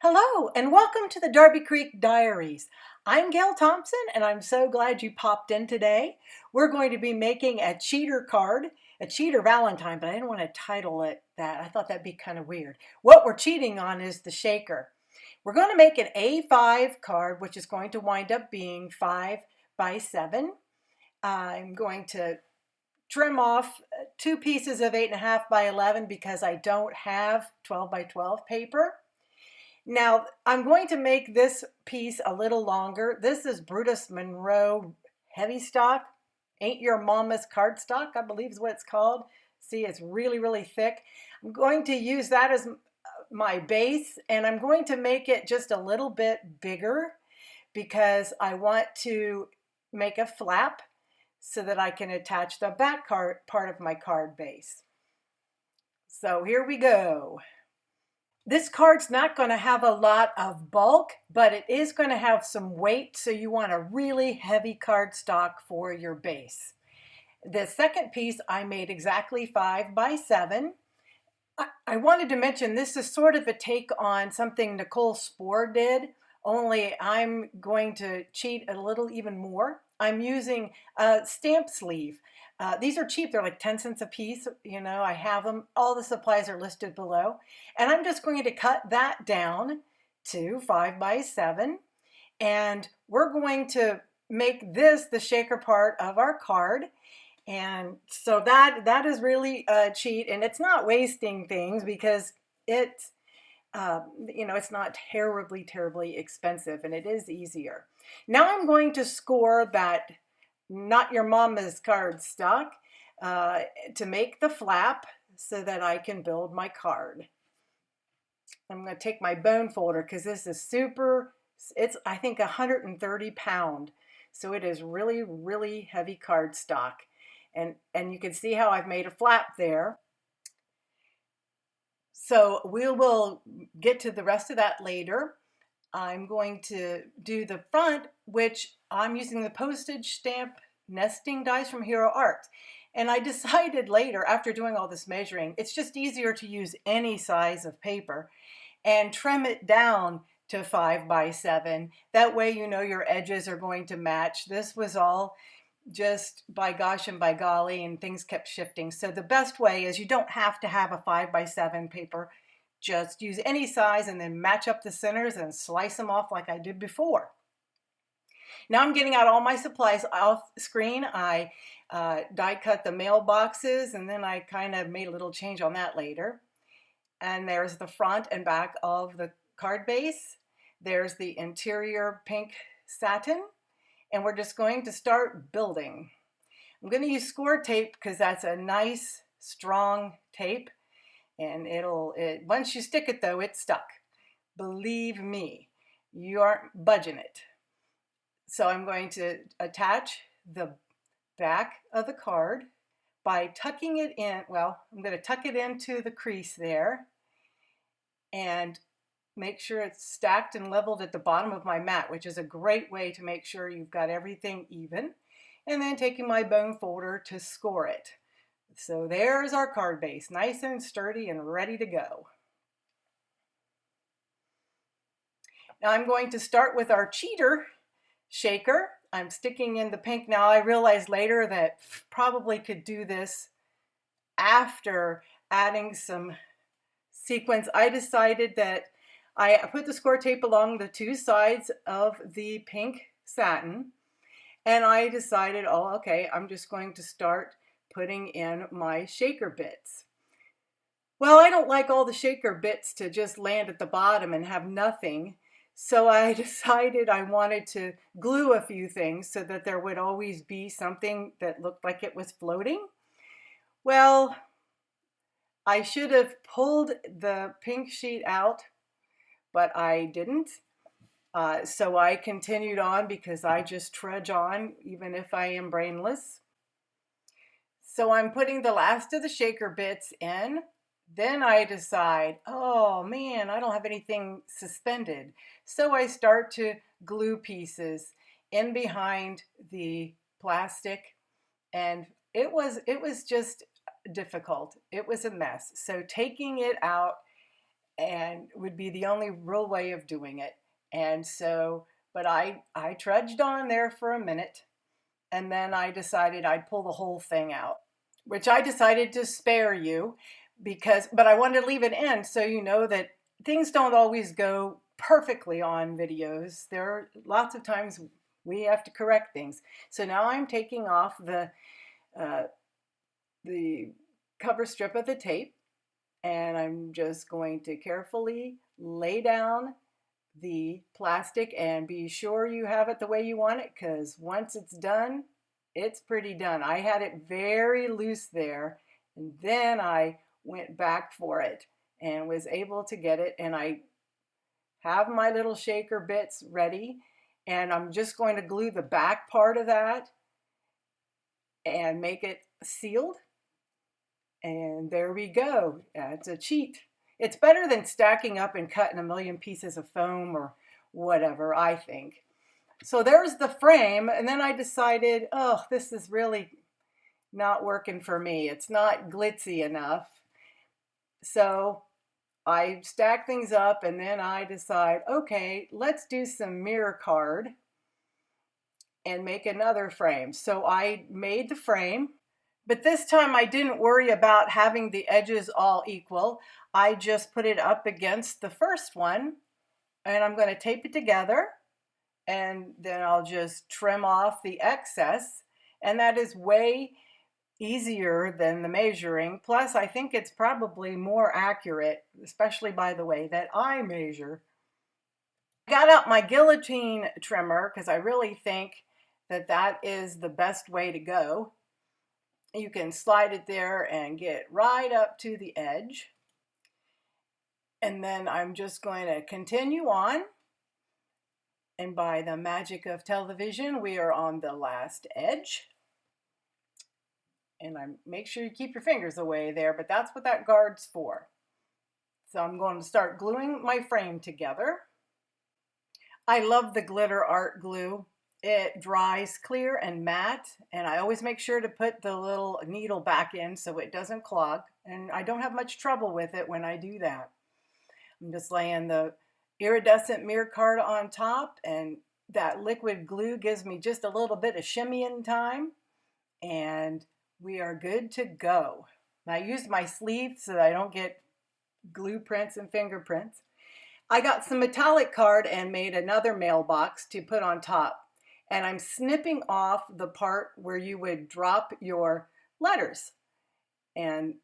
Hello and welcome to the Darby Creek Diaries. I'm Gail Thompson and I'm so glad you popped in today. We're going to be making a cheater card, a cheater Valentine, but I didn't want to title it that. I thought that'd be kind of weird. What we're cheating on is the shaker. We're going to make an A5 card, which is going to wind up being 5 by 7. I'm going to trim off 2 pieces of 8.5 by 11 because I don't have 12 by 12 paper. Now, I'm going to make this piece a little longer. This is Brutus Monroe Heavy Stock. Ain't Your Mama's Cardstock, I believe is what it's called. See, it's really, really thick. I'm going to use that as my base, and I'm going to make it just a little bit bigger because I want to make a flap so that I can attach the back part of my card base. So here we go. This card's not going to have a lot of bulk, but it is going to have some weight, so you want a really heavy cardstock for your base. The second piece I made exactly 5 by 7. I wanted to mention this is sort of a take on something Nicole Spohr did, only I'm going to cheat a little even more. I'm using a stamp sleeve. These are cheap. They're like 10 cents a piece. You know, I have them. All the supplies are listed below. And I'm just going to cut that down to 5 by 7. And we're going to make this the shaker part of our card. And so that is really a cheat. And it's not wasting things because it's, it's not terribly expensive, and it is easier. Now I'm going to score that Not Your Mama's cardstock to make the flap so that I can build my card. I'm going to take my bone folder because this is it's I think 130 pound. So it is really heavy cardstock. And you can see how I've made a flap there. So we will get to the rest of that later. I'm going to do the front, which I'm using the postage stamp nesting dies from Hero Art. And I decided later, after doing all this measuring, it's just easier to use any size of paper and trim it down to 5 by 7. That way you know your edges are going to match. This was all just by gosh and by golly, and things kept shifting. So the best way is you don't have to have a 5 by 7 paper. Just use any size and then match up the centers and slice them off like I did before. Now I'm getting out all my supplies off screen. I die cut the mailboxes, and then I kind of made a little change on that later. And there's the front and back of the card base. There's the interior pink satin. And we're just going to start building. I'm going to use score tape because that's a nice, strong tape. And once you stick it though, it's stuck. Believe me, you aren't budging it. So I'm going to attach the back of the card by tucking it in. Well, I'm going to tuck it into the crease there and make sure it's stacked and leveled at the bottom of my mat, which is a great way to make sure you've got everything even. And then taking my bone folder to score it. So there's our card base, nice and sturdy and ready to go. Now I'm going to start with our cheater shaker. I'm sticking in the pink. Now I realized later that probably could do this after adding some sequins. I decided that I put the score tape along the 2 sides of the pink satin, and I decided, oh, okay, I'm just going to start putting in my shaker bits. Well, I don't like all the shaker bits to just land at the bottom and have nothing, so I decided I wanted to glue a few things so that there would always be something that looked like it was floating. Well, I should have pulled the pink sheet out, but I didn't. So I continued on because I just trudge on even if I am brainless. So I'm putting the last of the shaker bits in. Then I decide, oh man, I don't have anything suspended. So I start to glue pieces in behind the plastic, and it was just difficult. It was a mess. So taking it out and would be the only real way of doing it. And so, but I trudged on there for a minute, and then I decided I'd pull the whole thing out, which I decided to spare you but I wanted to leave it in so you know that things don't always go perfectly on videos. There are lots of times we have to correct things. So now I'm taking off the cover strip of the tape, and I'm just going to carefully lay down the plastic, and be sure you have it the way you want it, because once it's done, it's pretty done. I had it very loose there, and then I went back for it and was able to get it, and I have my little shaker bits ready, and I'm just going to glue the back part of that and make it sealed. And there we go. It's a cheat. It's better than stacking up and cutting a million pieces of foam or whatever, I think. So there's the frame, and then I decided, oh, this is really not working for me. It's not glitzy enough. So I stack things up, and then I decide, okay, let's do some mirror card and make another frame. So I made the frame, but this time I didn't worry about having the edges all equal. I just put it up against the first one, and I'm going to tape it together, and then I'll just trim off the excess, and that is way easier than the measuring. Plus, I think it's probably more accurate, especially by the way that I measure. I got out my guillotine trimmer because I really think that that is the best way to go. You can slide it there and get right up to the edge. And then I'm just going to continue on. And by the magic of television, we are on the last edge. And make sure you keep your fingers away there, but that's what that guard's for. So I'm going to start gluing my frame together. I love the glitter art glue. It dries clear and matte, and I always make sure to put the little needle back in so it doesn't clog, and I don't have much trouble with it when I do that. I'm just laying the iridescent mirror card on top, and that liquid glue gives me just a little bit of shimmying time, and we are good to go. I used my sleeve so that I don't get glue prints and fingerprints. I got some metallic card and made another mailbox to put on top. And I'm snipping off the part where you would drop your letters. And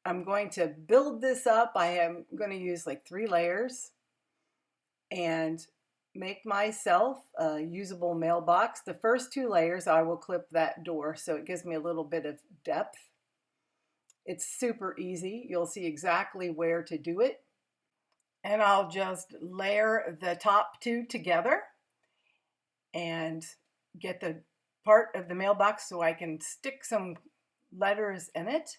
I'm going to build this up. I am going to use like 3 layers and make myself a usable mailbox. The first 2 layers I will clip that door so it gives me a little bit of depth. It's super easy. You'll see exactly where to do it. And I'll just layer the top 2 together and get the part of the mailbox so I can stick some letters in it.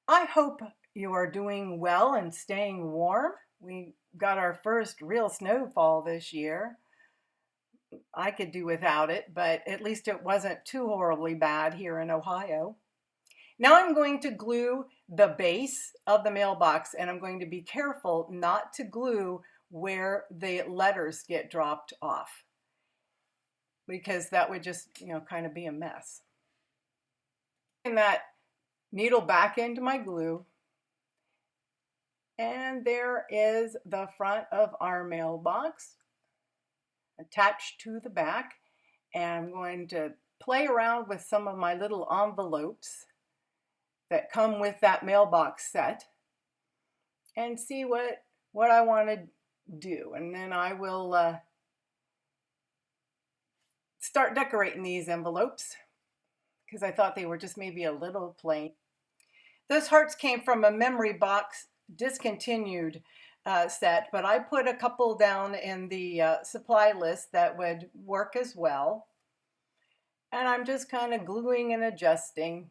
I hope you are doing well and staying warm. We got our first real snowfall this year. I could do without it, but at least it wasn't too horribly bad here in Ohio. Now I'm going to glue the base of the mailbox, and I'm going to be careful not to glue where the letters get dropped off, because that would just, kind of be a mess. And that needle back into my glue, and there is the front of our mailbox attached to the back. And I'm going to play around with some of my little envelopes that come with that mailbox set and see what I want to do. And then I will start decorating these envelopes because I thought they were just maybe a little plain. Those hearts came from a memory box discontinued set, but I put a couple down in the supply list that would work as well. And I'm just kind of gluing and adjusting.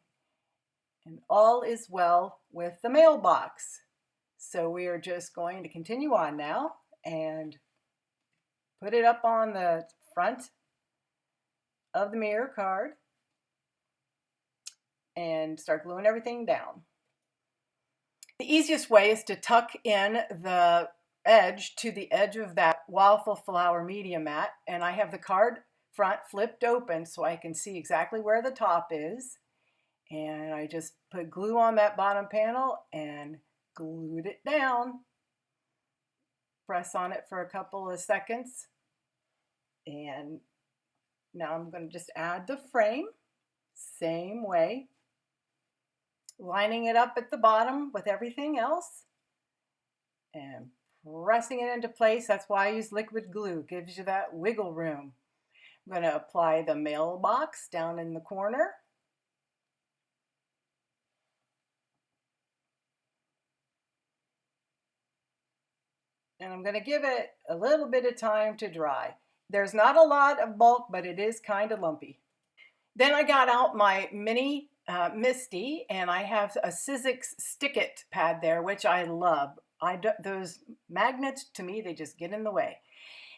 And all is well with the mailbox. So we are just going to continue on now and put it up on the front of the mirror card and start gluing everything down. The easiest way is to tuck in the edge to the edge of that waffle flower media mat, and I have the card front flipped open so I can see exactly where the top is. And I just put glue on that bottom panel and glued it down. Press on it for a couple of seconds. And now I'm going to just add the frame, same way. Lining it up at the bottom with everything else. And pressing it into place. That's why I use liquid glue. Gives you that wiggle room. I'm going to apply the mailbox down in the corner. And I'm going to give it a little bit of time to dry. There's not a lot of bulk, but it is kind of lumpy. Then I got out my mini Misty, and I have a Sizzix Stick It pad there, which I love. Those magnets, to me, they just get in the way.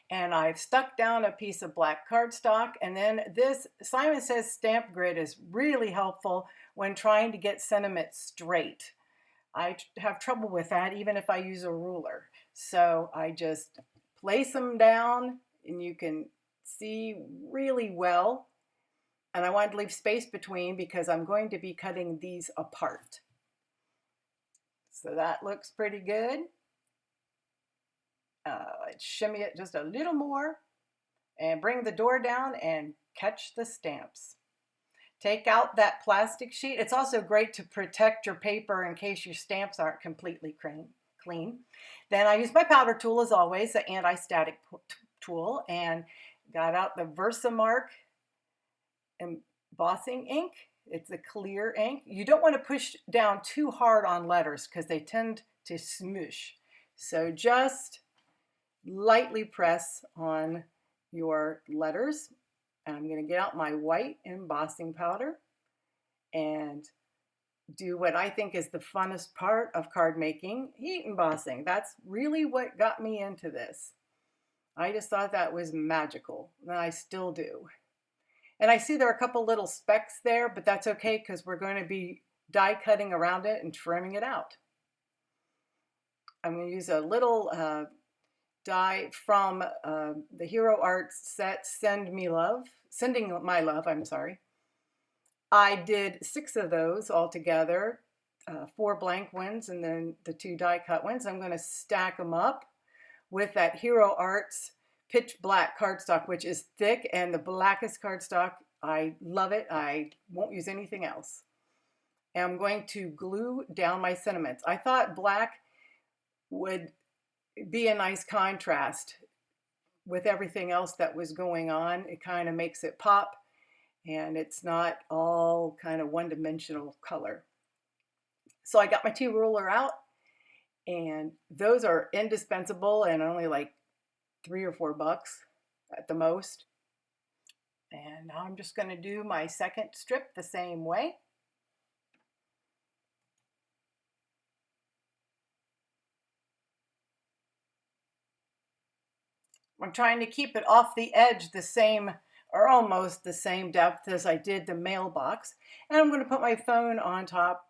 And I've stuck down a piece of black cardstock, and then this Simon Says stamp grid is really helpful when trying to get sentiment straight. I have trouble with that even if I use a ruler. So I just place them down, and you can see really well. And I wanted to leave space between because I'm going to be cutting these apart. So that looks pretty good. Let's shimmy it just a little more and bring the door down and catch the stamps. Take out that plastic sheet. It's also great to protect your paper in case your stamps aren't completely clean. Then I use my powder tool as always, the anti-static tool, and got out the Versamark embossing ink. It's a clear ink. You don't want to push down too hard on letters because they tend to smoosh. So just lightly press on your letters. And I'm going to get out my white embossing powder and do what I think is the funnest part of card making, heat embossing. That's really what got me into this. I just thought that was magical, and I still do. And I see there are a couple little specks there, but that's okay because we're going to be die cutting around it and trimming it out. I'm going to use a little die from the Hero Arts set Sending My Love, I'm sorry. I did 6 of those all together, 4 blank ones and then the 2 die cut ones. I'm going to stack them up with that Hero Arts pitch black cardstock, which is thick and the blackest cardstock. I love it. I won't use anything else. And I'm going to glue down my sentiments. I thought black would be a nice contrast with everything else that was going on. It kind of makes it pop, and it's not all kind of one-dimensional color. So I got my T ruler out, and those are indispensable and only like $3 or $4 at the most. And now I'm just going to do my second strip the same way. I'm trying to keep it off the edge the same or almost the same depth as I did the mailbox. And I'm going to put my phone on top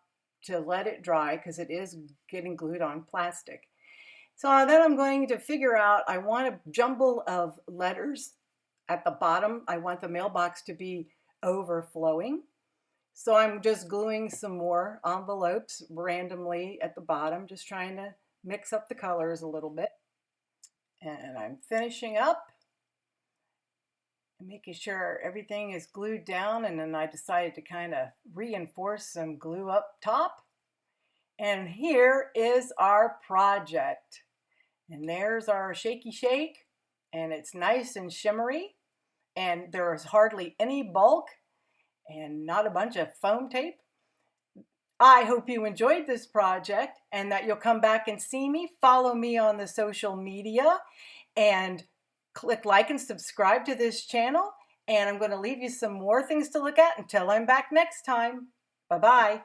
to let it dry because it is getting glued on plastic. So then I'm going to figure out, I want a jumble of letters at the bottom. I want the mailbox to be overflowing. So I'm just gluing some more envelopes randomly at the bottom, just trying to mix up the colors a little bit. And I'm finishing up and making sure everything is glued down, and then I decided to kind of reinforce some glue up top. And here is our project. And there's our shaky shake, and it's nice and shimmery, and there is hardly any bulk and not a bunch of foam tape. I hope you enjoyed this project and that you'll come back and see me. Follow me on the social media and click like and subscribe to this channel. And I'm going to leave you some more things to look at until I'm back next time. Bye-bye.